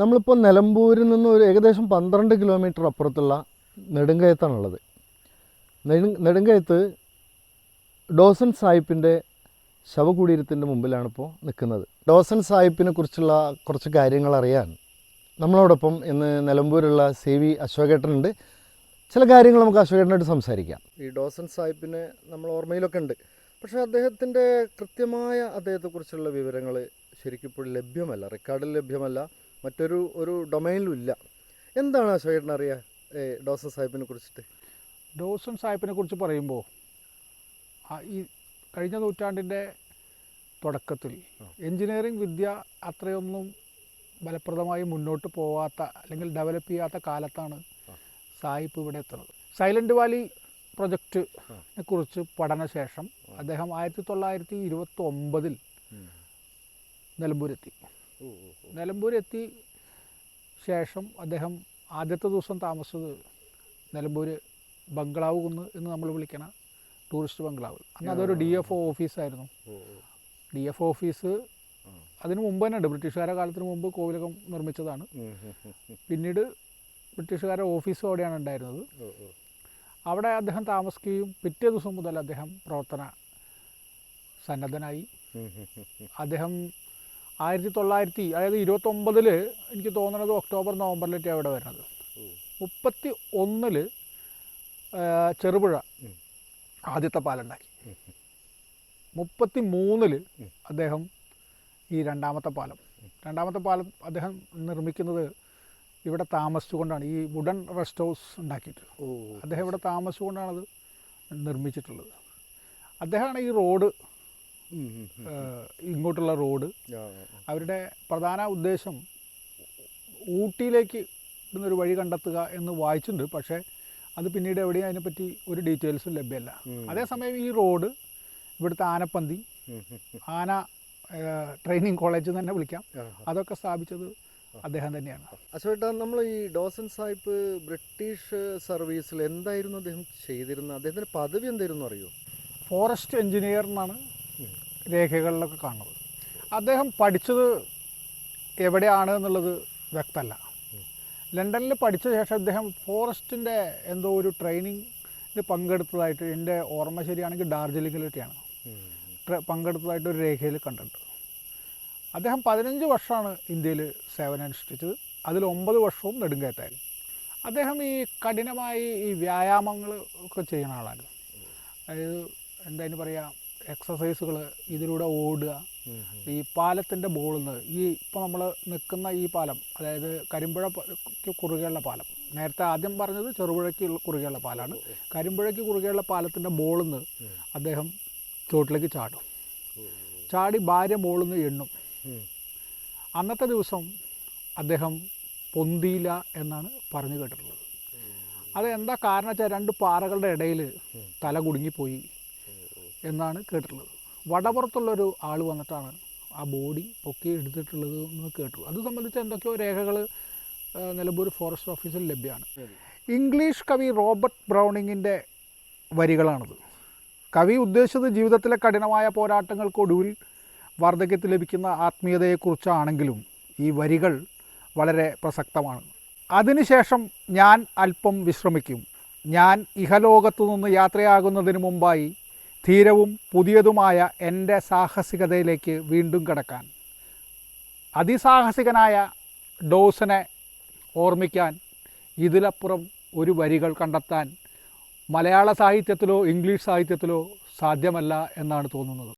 നമ്മളിപ്പോൾ നിലമ്പൂരിൽ നിന്ന് ഒരു ഏകദേശം 12 കിലോമീറ്റർ അപ്പുറത്തുള്ള നെടുങ്കയത്താണുള്ളത്. നെടുങ്കയത്ത് ഡോസൻ സാഹിബിൻ്റെ ശവകുടീരത്തിൻ്റെ മുമ്പിലാണിപ്പോൾ നിൽക്കുന്നത്. ഡോസൻ സാഹിബിനെ കുറിച്ചുള്ള കുറച്ച് കാര്യങ്ങൾ അറിയാൻ നമ്മളോടൊപ്പം ഇന്ന് നിലമ്പൂരുള്ള CV അശോകേട്ടനുണ്ട്. ചില കാര്യങ്ങൾ നമുക്ക് അശോകേട്ടനായിട്ട് സംസാരിക്കാം. ഈ ഡോസൻ സാഹിബിനെ നമ്മൾ ഓർമ്മയിലൊക്കെ ഉണ്ട്, പക്ഷേ അദ്ദേഹത്തിൻ്റെ കൃത്യമായ അദ്ദേഹത്തെക്കുറിച്ചുള്ള വിവരങ്ങൾ ശരിക്കും ഇപ്പോൾ ലഭ്യമല്ല, റെക്കോർഡിൽ ലഭ്യമല്ല, മറ്റൊരു ഡൊമൈനിലും ഇല്ല. എന്താണ് അശോകേട്ടൻ അറിയുക ഡോസൻ സാഹിബിനെ കുറിച്ചിട്ട്? ഡോസൻ സാഹിബിനെ കുറിച്ച് പറയുമ്പോൾ ഈ കഴിഞ്ഞ നൂറ്റാണ്ടിൻ്റെ തുടക്കത്തിൽ എൻജിനീയറിംഗ് വിദ്യ അത്രയൊന്നും ഫലപ്രദമായി മുന്നോട്ട് പോവാത്ത അല്ലെങ്കിൽ ഡെവലപ്പ് ചെയ്യാത്ത കാലത്താണ് സാഹിബ് ഇവിടെ എത്തുന്നത്. സൈലൻറ്റ് വാലി പ്രൊജക്റ്റിനെ കുറിച്ച് പഠനശേഷം അദ്ദേഹം 1929 നിലമ്പൂരെത്തി ശേഷം അദ്ദേഹം ആദ്യത്തെ ദിവസം താമസിച്ചത് നിലമ്പൂർ ബംഗ്ലാവ് കുന്ന് എന്ന് നമ്മൾ വിളിക്കണ ടൂറിസ്റ്റ് ബംഗ്ലാവ്. അന്ന് അതൊരു DFO ഓഫീസായിരുന്നു. DFO ഓഫീസ് അതിന് മുമ്പ് തന്നെ ഉണ്ട്, ബ്രിട്ടീഷുകാരുടെ കാലത്തിന് മുമ്പ് കോവിലകം നിർമ്മിച്ചതാണ്. പിന്നീട് ബ്രിട്ടീഷുകാരുടെ ഓഫീസ് അവിടെയാണ് ഉണ്ടായിരുന്നത്. അവിടെ അദ്ദേഹം താമസിക്കുകയും പിറ്റേ ദിവസം മുതൽ അദ്ദേഹം പ്രവർത്തന സന്നദ്ധനായി. അദ്ദേഹം 1929 എനിക്ക് തോന്നുന്നത് ഒക്ടോബർ നവംബറിലേറ്റ് അവിടെ വരുന്നത്. 31 ചെറുപുഴ ആദ്യത്തെ പാലുണ്ടാക്കി. 33 അദ്ദേഹം ഈ രണ്ടാമത്തെ പാലം അദ്ദേഹം നിർമ്മിക്കുന്നത് ഇവിടെ താമസിച്ചുകൊണ്ടാണ്. ഈ വുഡൻ റെസ്റ്റ് ഹൗസ് ഉണ്ടാക്കിയിട്ട് അദ്ദേഹം ഇവിടെ താമസിച്ചുകൊണ്ടാണത് നിർമ്മിച്ചിട്ടുള്ളത്. അദ്ദേഹമാണ് ഈ റോഡ്, ഇങ്ങോട്ടുള്ള റോഡ്, അവരുടെ പ്രധാന ഉദ്ദേശം ഊട്ടിയിലേക്ക് ഇടുന്നൊരു വഴി കണ്ടെത്തുക എന്ന് വായിച്ചിട്ടുണ്ട്. പക്ഷേ അത് പിന്നീട് എവിടെയും അതിനെപ്പറ്റി ഒരു ഡീറ്റെയിൽസും ലഭ്യമല്ല. അതേസമയം ഈ റോഡ് ഇവിടുത്തെ ആനപ്പന്തി, ആന ട്രെയിനിങ് കോളേജ് തന്നെ വിളിക്കാം, അതൊക്കെ സ്ഥാപിച്ചത് അദ്ദേഹം തന്നെയാണ്. അശോകേട്ടാ, നമ്മൾ ഈ ഡോസൻ സാഹിബ് ബ്രിട്ടീഷ് സർവീസിൽ എന്തായിരുന്നു അദ്ദേഹം ചെയ്തിരുന്നത്? അദ്ദേഹത്തിൻ്റെ പദവി എന്തായിരുന്നു അറിയോ? ഫോറസ്റ്റ് എഞ്ചിനീയർ എന്നാണ് രേഖകളിലൊക്കെ കാണുന്നത്. അദ്ദേഹം പഠിച്ചത് എവിടെയാണ് എന്നുള്ളത് വ്യക്തമല്ല. ലണ്ടനിൽ പഠിച്ച ശേഷം അദ്ദേഹം ഫോറസ്റ്റിൻ്റെ എന്തോ ഒരു ട്രെയിനിങ്ങിന് പങ്കെടുത്തതായിട്ട്, എൻ്റെ ഓർമ്മ ശരിയാണെങ്കിൽ ഡാർജിലിംഗിലൊക്കെയാണ് പങ്കെടുത്തതായിട്ട് ഒരു രേഖയിൽ കണ്ടിട്ടുണ്ട്. അദ്ദേഹം 15 വർഷമാണ് ഇന്ത്യയിൽ സേവനമനുഷ്ഠിച്ചത്. അതിൽ 9 വർഷവും നെടുങ്കയത്തായിരുന്നു. അദ്ദേഹം ഈ കഠിനമായി ഈ വ്യായാമങ്ങൾ ഒക്കെ ചെയ്യുന്ന ആളാണ്. അതായത് എന്തായാലും പറയാം, എക്സസൈസുകൾ, ഇതിലൂടെ ഓടുക, ഈ പാലത്തിൻ്റെ ബോളിൽ നിന്ന് ഇപ്പോൾ നമ്മൾ നിൽക്കുന്ന ഈ പാലം, അതായത് കരിമ്പുഴയ്ക്ക് കുറുകെയുള്ള പാലം, നേരത്തെ ആദ്യം പറഞ്ഞത് ചെറുപുഴയ്ക്ക് കുറുകെയുള്ള പാലമാണ്. കരിമ്പുഴയ്ക്ക് കുറുകെയുള്ള പാലത്തിൻ്റെ ബോളിൽ നിന്ന് അദ്ദേഹം ചോട്ടിലേക്ക് ചാടി ഭാര്യ ബോളിൽ നിന്ന് എണ്ണും. അന്നത്തെ ദിവസം അദ്ദേഹം പൊന്തിയില്ല എന്നാണ് പറഞ്ഞു കേട്ടിട്ടുള്ളത്. അത് എന്താ കാരണം വെച്ചാൽ 2 പാറകളുടെ ഇടയിൽ തല കുടുങ്ങിപ്പോയി എന്നാണ് കേട്ടിട്ടുള്ളത്. വടപുറത്തുള്ളൊരു ആൾ വന്നിട്ടാണ് ആ ബോഡി പൊക്കി എടുത്തിട്ടുള്ളത് എന്ന് കേട്ടു. അത് സംബന്ധിച്ച് എന്തൊക്കെയോ രേഖകൾ നിലമ്പൂർ ഫോറസ്റ്റ് ഓഫീസിൽ ലഭ്യമാണ്. ഇംഗ്ലീഷ് കവി റോബർട്ട് ബ്രൗണിങ്ങിൻ്റെ വരികളാണത്. കവി ഉദ്ദേശിച്ചത് ജീവിതത്തിലെ കഠിനമായ പോരാട്ടങ്ങൾക്കൊടുവിൽ വാർദ്ധക്യത്തിൽ ലഭിക്കുന്ന ആത്മീയതയെക്കുറിച്ചാണെങ്കിലും ഈ വരികൾ വളരെ പ്രസക്തമാണ്. അതിനുശേഷം ഞാൻ അല്പം വിശ്രമിക്കും. ഞാൻ ഇഹലോകത്തു നിന്ന് യാത്രയാകുന്നതിന് മുമ്പായി ധീരവും പുതിയതുമായ എൻ്റെ സാഹസികതയിലേക്ക് വീണ്ടും കടക്കാൻ. അതിസാഹസികനായ ഡോസനെ ഓർമ്മിക്കാൻ ഇതിലപ്പുറം ഒരു വരികൾ കണ്ടെത്താൻ മലയാള സാഹിത്യത്തിലോ ഇംഗ്ലീഷ് സാഹിത്യത്തിലോ സാധ്യമല്ല എന്നാണ് തോന്നുന്നത്.